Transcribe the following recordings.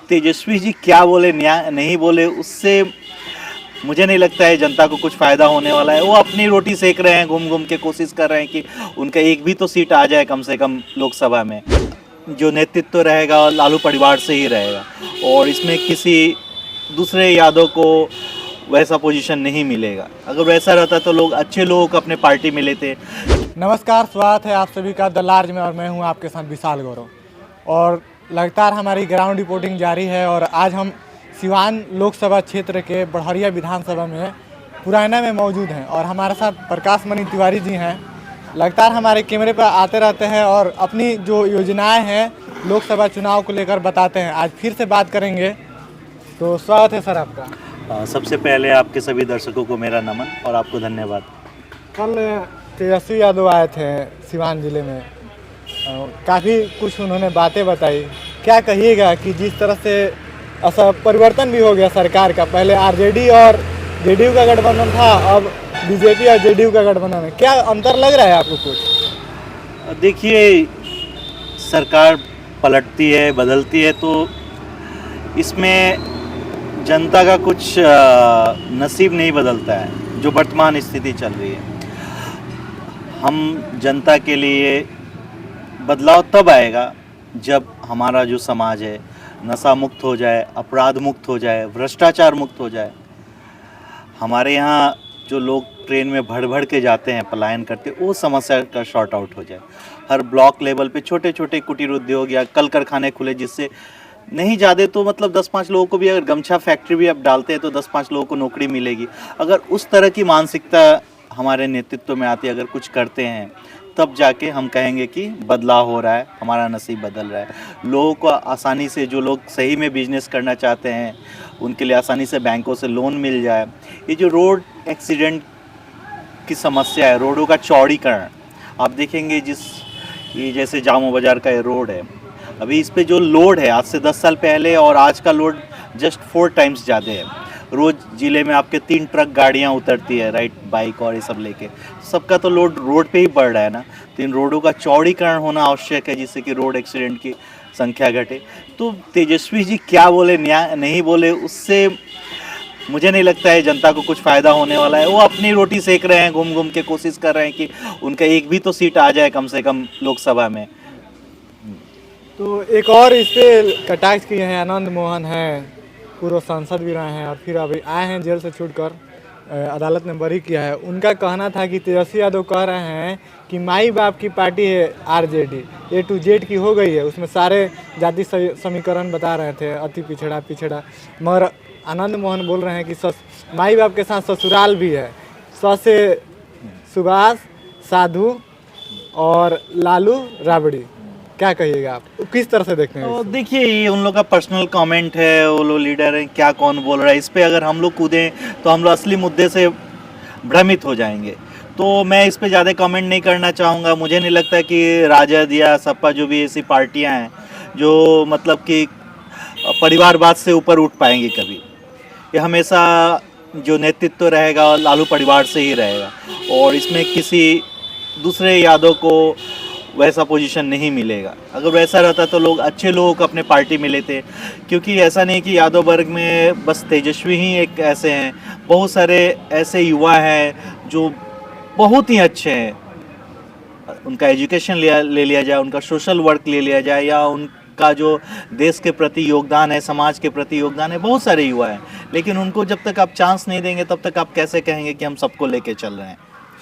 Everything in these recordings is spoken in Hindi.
तेजस्वी जी क्या बोले नहीं बोले उससे मुझे नहीं लगता है जनता को कुछ फायदा होने वाला है। वो अपनी रोटी सेक रहे हैं, घूम घूम के कोशिश कर रहे हैं कि उनका एक भी तो सीट आ जाए कम से कम लोकसभा में। जो नेतृत्व रहेगा लालू परिवार से ही रहेगा और इसमें किसी दूसरे यादव को वैसा पोजीशन नहीं मिलेगा। अगर वैसा रहता तो लोग अच्छे लोगों को अपने पार्टी में लेते। नमस्कार, स्वागत है आप सभी का द लार्ज में और मैं हूं आपके साथ विशाल गौरव। और लगातार हमारी ग्राउंड रिपोर्टिंग जारी है और आज हम सिवान लोकसभा क्षेत्र के बढ़हरिया विधानसभा में पुराना में मौजूद हैं और हमारे साथ प्रकाश मणि तिवारी जी हैं। लगातार हमारे कैमरे पर आते रहते हैं और अपनी जो योजनाएं हैं लोकसभा चुनाव को लेकर बताते हैं। आज फिर से बात करेंगे, तो स्वागत है सर आपका। सबसे पहले आपके सभी दर्शकों को मेरा नमन और आपको धन्यवाद। कल तेजस्वी यादव आए थे सिवान जिले में, काफ़ी कुछ उन्होंने बातें बताई। क्या कहिएगा कि जिस तरह से ऐसा परिवर्तन भी हो गया सरकार का, पहले आरजेडी और जेडीयू का गठबंधन था, अब बीजेपी और जेडीयू का गठबंधन है, क्या अंतर लग रहा है आपको कुछ? देखिए, सरकार पलटती है, बदलती है, तो इसमें जनता का कुछ नसीब नहीं बदलता है। जो वर्तमान स्थिति चल रही है, हम जनता के लिए बदलाव तब आएगा जब हमारा जो समाज है नशा मुक्त हो जाए, अपराध मुक्त हो जाए, भ्रष्टाचार मुक्त हो जाए। हमारे यहाँ जो लोग ट्रेन में भड़ भड़ के जाते हैं, पलायन करते, वो समस्या का शॉर्ट आउट हो जाए। हर ब्लॉक लेवल पे छोटे छोटे कुटीर उद्योग या कल कारखाने खुले, जिससे नहीं ज़्यादा तो मतलब 10-5 लोगों को भी, अगर गमछा फैक्ट्री भी अब डालते हैं तो 10-5 लोगों को नौकरी मिलेगी। अगर उस तरह की मानसिकता हमारे नेतृत्व में आती है, अगर कुछ करते हैं, तब जाके हम कहेंगे कि बदलाव हो रहा है, हमारा नसीब बदल रहा है। लोगों को आसानी से, जो लोग सही में बिजनेस करना चाहते हैं, उनके लिए आसानी से बैंकों से लोन मिल जाए। ये जो रोड एक्सीडेंट की समस्या है, रोडों का चौड़ीकरण, आप देखेंगे ये जैसे जामो बाज़ार का ये रोड है, अभी इस पे जो लोड है आज से 10 साल पहले और आज का लोड जस्ट 4 टाइम्स ज़्यादा है। रोज़ ज़िले में आपके 3 ट्रक गाड़ियाँ उतरती है, राइट, बाइक और ये सब लेके। सबका तो लोड रोड पे ही बढ़ रहा है ना। तो इन रोडों का चौड़ीकरण होना आवश्यक है, जिससे कि रोड एक्सीडेंट की संख्या घटे। तो तेजस्वी जी क्या बोले नहीं बोले उससे मुझे नहीं लगता है जनता को कुछ फ़ायदा होने वाला है। वो अपनी रोटी सेक रहे हैं, घूम घूम के कोशिश कर रहे हैं कि उनका एक भी तो सीट आ जाए कम से कम लोकसभा में। तो एक और इस पे कटाक्ष किए हैं, आनंद मोहन हैं, पूर्व सांसद भी रहे हैं और फिर अभी आए हैं जेल से छूटकर, अदालत ने बरी किया है। उनका कहना था कि तेजस्वी यादव कह रहे हैं कि माई बाप की पार्टी है आरजेडी, A to Z की हो गई है, उसमें सारे जाति समीकरण बता रहे थे, अति पिछड़ा। मगर आनंद मोहन बोल रहे हैं कि माई बाप के साथ ससुराल भी है। से सुभाष, साधु और लालू राबड़ी, क्या कहिएगा आप, किस तरह से देखते हैं? तो देखिए, ये उन लोग का पर्सनल कमेंट है, वो लोग लीडर हैं, क्या कौन बोल रहा है इस पे अगर हम लोग कूदें तो हम लोग असली मुद्दे से भ्रमित हो जाएंगे। तो मैं इस पे ज़्यादा कमेंट नहीं करना चाहूँगा। मुझे नहीं लगता कि राजद या सपा, जो भी ऐसी पार्टियाँ हैं जो मतलब कि परिवारवाद से ऊपर उठ पाएंगी कभी। ये हमेशा जो नेतृत्व रहेगा लालू परिवार से ही रहेगा और इसमें किसी दूसरे यादव को वैसा पोजीशन नहीं मिलेगा। अगर वैसा रहता तो लोग अच्छे लोगों को अपने पार्टी में लेते। क्योंकि ऐसा नहीं कि यादव वर्ग में बस तेजस्वी ही एक ऐसे हैं, बहुत सारे ऐसे युवा हैं जो बहुत ही अच्छे हैं। उनका एजुकेशन ले लिया जाए, उनका सोशल वर्क ले लिया जाए, या उनका जो देश के प्रति योगदान है, समाज के प्रति योगदान है, बहुत सारे युवा हैं। लेकिन उनको जब तक आप चांस नहीं देंगे तब तक आप कैसे कहेंगे कि हम सबको लेके चल रहे हैं।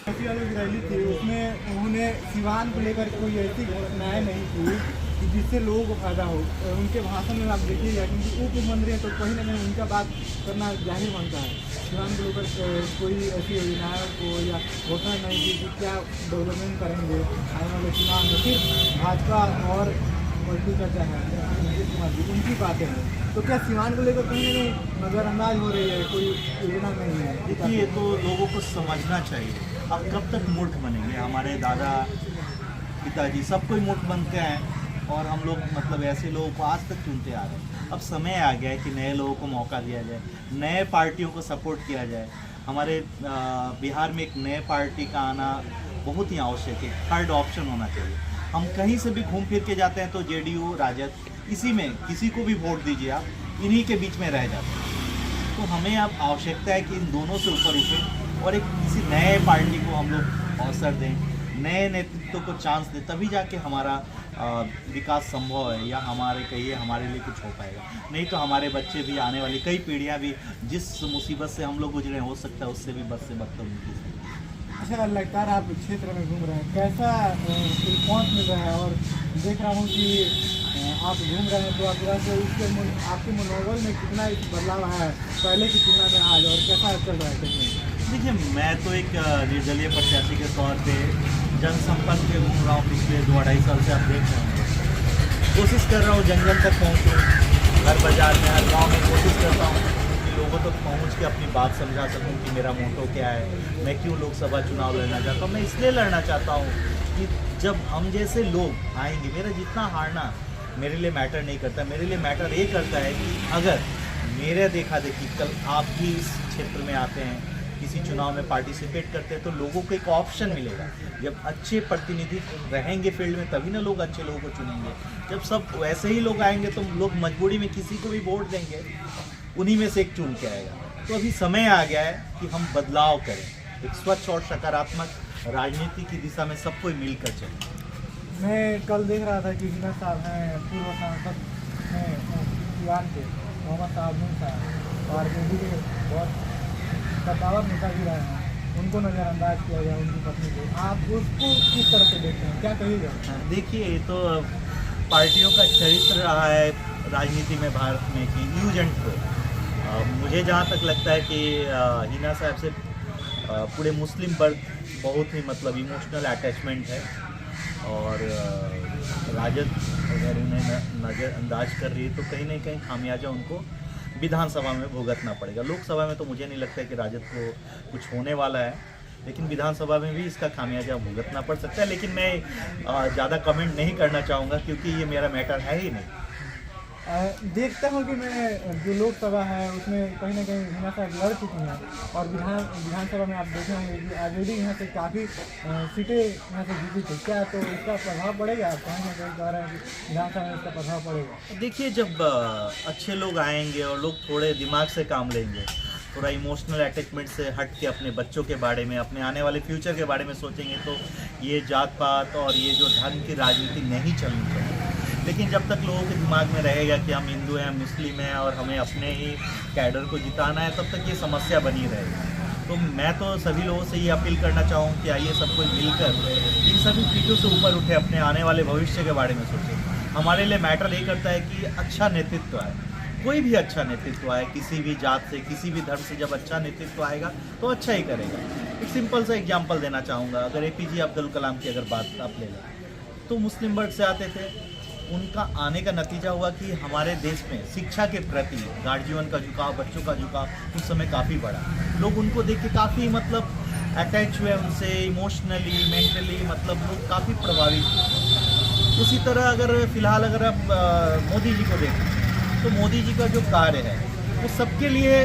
रैली थी, उसमें उन्होंने सिवान को लेकर कोई ऐसी घोषणाएं नहीं की कि जिससे लोगों को फायदा हो। उनके भाषण में आप देखिएगा, क्योंकि उप मुख्यमंत्री हैं तो कहीं ना कहीं उनका बात करना जाहिर बनता है। सिवान को लेकर कोई ऐसी योजनाओं को या घोषणा नहीं की कि क्या डेवलपमेंट करेंगे आने वाले चुनाव में। सिर्फ भाजपा और चर्चा है, नीतीश कुमार जी, उनकी बातें हैं। तो क्या सिवान को लेकर कहीं ना कहीं नज़रअंदाज हो रही है, कोई योजना नहीं है? देखिए, ये तो लोगों को समझना चाहिए। अब कब तक मूर्ख बनेंगे? हमारे दादा पिताजी सब कोई मूर्ख बनते हैं और हम लोग मतलब ऐसे लोगों को आज तक चुनते आ रहे हैं। अब समय आ गया है कि नए लोगों को मौका दिया जाए, नए पार्टियों को सपोर्ट किया जाए। हमारे बिहार में एक नए पार्टी का आना बहुत ही आवश्यक है, थर्ड ऑप्शन होना चाहिए। हम कहीं से भी घूम फिर के जाते हैं तो जेडीयू, राजद इसी में किसी को भी वोट दीजिए आप, इन्हीं के बीच में रह जाते हैं। तो हमें अब आवश्यकता है कि इन दोनों से ऊपर उठें और एक किसी नए पार्टी को हम लोग अवसर दें, नए नेतृत्व को चांस दें, तभी जाके हमारा विकास संभव है या हमारे कहिए हमारे लिए कुछ हो पाएगा। नहीं तो हमारे बच्चे भी, आने वाली कई पीढ़ियां भी जिस मुसीबत से हम लोग गुजरे हो सकता है उससे भी बद से बदतर उनकी। अच्छा, लगातार आप क्षेत्र में घूम रहे हैं, कैसा रिस्पॉन्स मिल रहा है? और देख रहा हूँ कि आप घूम रहे हैं तो आप से उसके आपके मनोबल में कितना बदलाव आया है पहले की तुलना में आज, और कैसा चल रहा है? देखिए, मैं तो एक निर्दलीय प्रत्याशी के तौर पे जनसंपर्क पे घूम रहा हूँ पिछले 2-2.5 साल से। आप देख रहे हैं, कोशिश कर रहा हूँ जंगल तक पहुँचूँ, हर बाज़ार में, हर गांव में कोशिश करता हूँ कि लोगों तक पहुँच के अपनी बात समझा सकूँ कि मेरा मोटो क्या है, मैं क्यों लोकसभा चुनाव लड़ना चाहता हूँ। मैं इसलिए लड़ना चाहता हूँ कि जब हम जैसे लोग आएंगे, मेरा जितना हारना मेरे लिए मैटर नहीं करता, मेरे लिए मैटर ये करता है कि अगर मेरे देखा देखी कल आप भी इस क्षेत्र में आते हैं, किसी चुनाव में पार्टिसिपेट करते हैं, तो लोगों को एक ऑप्शन मिलेगा। जब अच्छे प्रतिनिधि रहेंगे फील्ड में तभी ना लोग अच्छे लोगों को चुनेंगे। जब सब वैसे ही लोग आएंगे तो लोग मजबूरी में किसी को भी वोट देंगे, उन्हीं में से एक चुन के आएगा। तो अभी समय आ गया है कि हम बदलाव करें, एक स्वच्छ और सकारात्मक राजनीति की दिशा में सब कोई मिलकर चले। मैं कल देख रहा था कि हिना साहब हैं पूर्व सांसद हैं दीवान के, मोहम्मद साहब नून साहब, और मोदी के बहुत कद्दावर नेता भी रहे हैं, उनको नज़रअंदाज किया गया, उनकी पत्नी को। आप उसको किस तरह से देखते हैं, क्या कहिएगा? देखिए, ये तो पार्टियों का चरित्र रहा है राजनीति में भारत में कि यूज एंड थ्रो। मुझे जहाँ तक लगता है कि हिना साहब से पूरे मुस्लिम वर्ग बहुत ही मतलब इमोशनल अटैचमेंट है, और राजद अगर उन्हें नज़रअंदाज कर रही है तो कहीं ना कहीं खामियाजा उनको विधानसभा में भुगतना पड़ेगा। लोकसभा में तो मुझे नहीं लगता है कि राजद को कुछ होने वाला है, लेकिन विधानसभा में भी इसका खामियाजा भुगतना पड़ सकता है। लेकिन मैं ज़्यादा कमेंट नहीं करना चाहूँगा क्योंकि ये मेरा मैटर है ही नहीं। देखता हूँ कि मैं जो लोकसभा है उसमें कहीं ना कहीं हिना साहब लड़ चुकी हैं, और विधानसभा में आप देखे होंगे कि ऑलरेडी यहाँ से काफ़ी सीटें यहाँ से जीती थी। क्या तो इसका प्रभाव पड़ेगा? आप कहीं ना कहीं कह रहे हैं कि विधानसभा में इसका प्रभाव पड़ेगा? देखिए, जब अच्छे लोग आएंगे और लोग थोड़े दिमाग से काम लेंगे, थोड़ा इमोशनल अटैचमेंट से हट के अपने बच्चों के बारे में, अपने आने वाले फ्यूचर के बारे में सोचेंगे, तो ये जात पात और ये जो धर्म की राजनीति नहीं चलनी चाहिए। लेकिन जब तक लोगों के दिमाग में रहेगा कि हम हिंदू हैं, मुस्लिम हैं और हमें अपने ही कैडर को जिताना है, तब तक ये समस्या बनी रहेगी। तो मैं तो सभी लोगों से ये अपील करना चाहूँ कि आइए सब कोई मिलकर इन सभी चीज़ों से ऊपर उठे, अपने आने वाले भविष्य के बारे में सोचें। हमारे लिए मैटर ये करता है कि अच्छा नेतृत्व आए, कोई भी अच्छा नेतृत्व आए, किसी भी जात से, किसी भी धर्म से जब अच्छा नेतृत्व आएगा तो अच्छा ही करेगा। एक सिंपल सा एग्जाम्पल देना चाहूँगा, अगर APJ अब्दुल कलाम की अगर बात आप ले लें, तो मुस्लिम वर्ग से आते थे, उनका आने का नतीजा हुआ कि हमारे देश में शिक्षा के प्रति गार्जियन का झुकाव, बच्चों का झुकाव उस समय काफ़ी बढ़ा। लोग उनको देख के काफ़ी मतलब अटैच हुए उनसे, इमोशनली, मेंटली, मतलब लोग काफ़ी प्रभावित हुए। उसी तरह अगर फ़िलहाल अगर आप मोदी जी को देखें तो मोदी जी का जो कार्य है वो सबके लिए,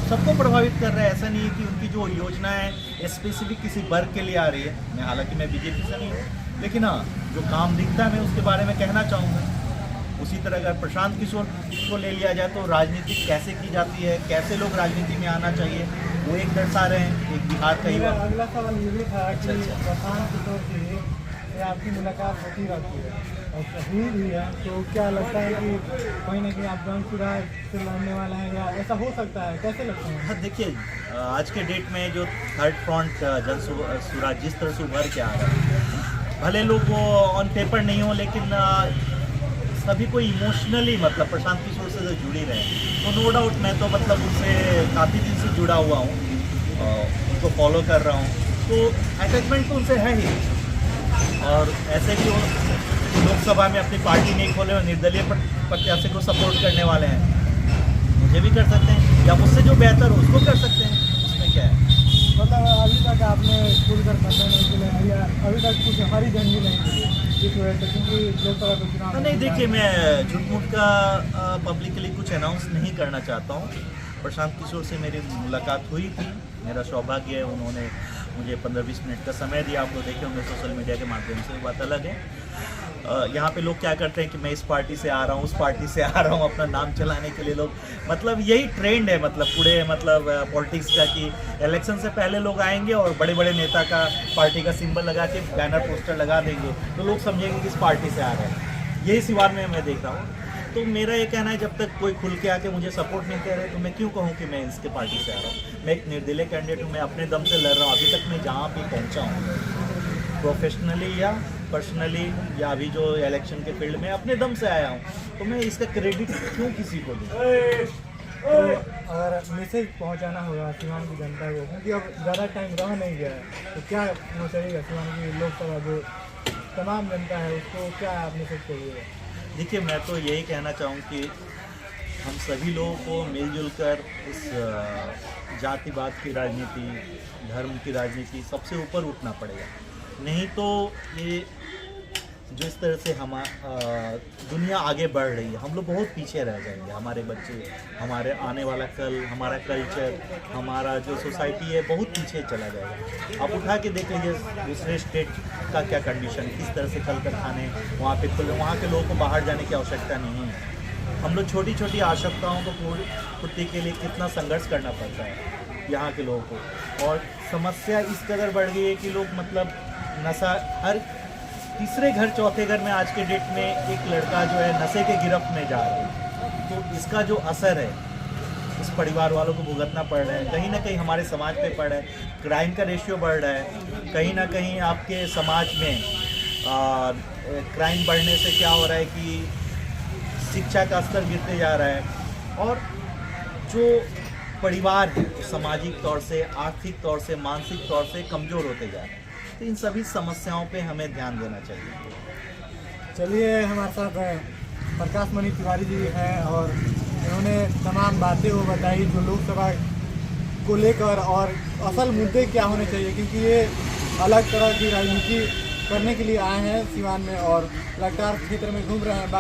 सबको प्रभावित कर रहा है। ऐसा नहीं है कि उनकी जो योजना है स्पेसिफिक किसी वर्ग के लिए आ रही है। मैं हालांकि मैं BJP से नहीं हूँ, लेकिन हाँ, जो काम दिखता है मैं उसके बारे में कहना चाहूँगा। उसी तरह अगर प्रशांत किशोर को ले लिया जाए तो राजनीति कैसे की जाती है, कैसे लोग राजनीति में आना चाहिए, वो एक दर्शा रहे हैं। एक बिहार का ही अगला सवाल ये भी था कि प्रशांत किशोर से आपकी मुलाकात होती रहती है और हुई भी है, तो क्या लगता है कि कहीं ना कहीं आप जन सुराज से लड़ने वाला है, या ऐसा हो सकता है? कैसे लगता है? हाँ, देखिए, आज के डेट में जो थर्ड फ्रंट जन सुराज जिस तरह से उभर के आ रहा है, भले लोग वो ऑन पेपर नहीं हो, लेकिन सभी को इमोशनली मतलब प्रशांत किशोर से जो जुड़ी रहे, तो नो डाउट मैं तो मतलब उनसे काफ़ी दिन से जुड़ा हुआ हूँ, उनको फॉलो कर रहा हूँ, तो अटैचमेंट तो उनसे है ही। और ऐसे कि वो लोकसभा में अपनी पार्टी नहीं खोले और निर्दलीय प्रत्याशी को सपोर्ट करने वाले हैं, मुझे भी कर सकते हैं, या मुझसे जो बेहतर हो उसको कर सकते हैं, उसमें क्या है। मतलब अभी तक आपने खुलकर मतदान नहीं किया, या अभी तक कुछ हरी झंडी नहीं मिली इस वजह से, क्योंकि लोकसभा का चुनाव? नहीं, देखिए, मैं झूठ-मूठ का पब्लिकली कुछ अनाउंस नहीं करना चाहता हूँ। प्रशांत किशोर से मेरी मुलाकात हुई थी, मेरा सौभाग्य है, उन्होंने मुझे 15-20 मिनट का समय दिया। आप लोग देखे होंगे सोशल मीडिया के माध्यम से, बात अलग है। यहाँ पे लोग क्या करते हैं कि मैं इस पार्टी से आ रहा हूँ, उस पार्टी से आ रहा हूँ, अपना नाम चलाने के लिए लोग, मतलब यही ट्रेंड है मतलब पूरे मतलब पॉलिटिक्स का, कि इलेक्शन से पहले लोग आएंगे और बड़े बड़े नेता का पार्टी का सिंबल लगा के बैनर पोस्टर लगा देंगे, तो लोग समझेंगे किस पार्टी से आ रहे हैं। यही सिवान में मैं देख रहा हूँ। तो मेरा ये कहना है, जब तक कोई खुल के आके मुझे सपोर्ट नहीं कर रहे तो मैं क्यों कहूँ कि मैं इसके पार्टी से आ रहा हूँ। मैं एक निर्दलीय कैंडिडेट हूँ, मैं अपने दम से लड़ रहा हूँ। अभी तक मैं जहाँ भी पहुँचा हूँ प्रोफेशनली या पर्सनली या अभी जो इलेक्शन के फील्ड में अपने दम से आया हूँ, तो मैं इसका क्रेडिट क्यों किसी को दूँ। तो अगर मैसेज पहुंचाना होगा सीवान की जनता को, क्योंकि अब ज़्यादा टाइम रह नहीं गया है, तो क्या होना चाहिए सीवान की लोकसभा जो तमाम जनता है उसको क्या आप मैसेज करिएगा? देखिए, मैं तो यही कहना चाहूँ कि हम सभी लोगों को मिलजुल कर इस जातिवाद की राजनीति, धर्म की राजनीति सबसे ऊपर उठना पड़ेगा। नहीं तो ये जो इस तरह से दुनिया आगे बढ़ रही है, हम लोग बहुत पीछे रह जाएंगे। हमारे बच्चे, हमारे आने वाला कल, हमारा कल्चर, हमारा जो सोसाइटी है बहुत पीछे चला जाएगा। आप उठा के देख लीजिए दूसरे स्टेट का क्या कंडीशन, किस तरह से कल कारखाने वहाँ पे खुले, वहाँ के लोगों को बाहर जाने की आवश्यकता नहीं है। हम लोग छोटी छोटी आवश्यकताओं को पूर्ति के लिए कितना संघर्ष करना पड़ता है यहाँ के लोगों को। और समस्या इस कदर बढ़ गई है कि लोग मतलब नशा, हर तीसरे घर चौथे घर में आज के डेट में एक लड़का जो है नशे के गिरफ्त में जा रहा है। तो इसका जो असर है इस परिवार वालों को भुगतना पड़ रहा है, कहीं ना कहीं हमारे समाज पे पड़ रहा है। क्राइम का रेशियो बढ़ रहा है, कहीं ना कहीं आपके समाज में क्राइम बढ़ने से क्या हो रहा है कि शिक्षा का स्तर गिरते जा रहा है। और जो परिवार है सामाजिक तौर से, आर्थिक तौर से, मानसिक तौर से कमज़ोर होते जा रहे हैं। तो इन सभी समस्याओं पे हमें ध्यान देना चाहिए। चलिए, हमारे साथ प्रकाश मणि तिवारी जी हैं और इन्होंने तमाम बातें वो बताई जो लोकसभा को लेकर और असल मुद्दे क्या होने चाहिए, क्योंकि ये अलग तरह की राजनीति करने के लिए आए हैं सीवान में और लगातार क्षेत्र में घूम रहे हैं। बाकी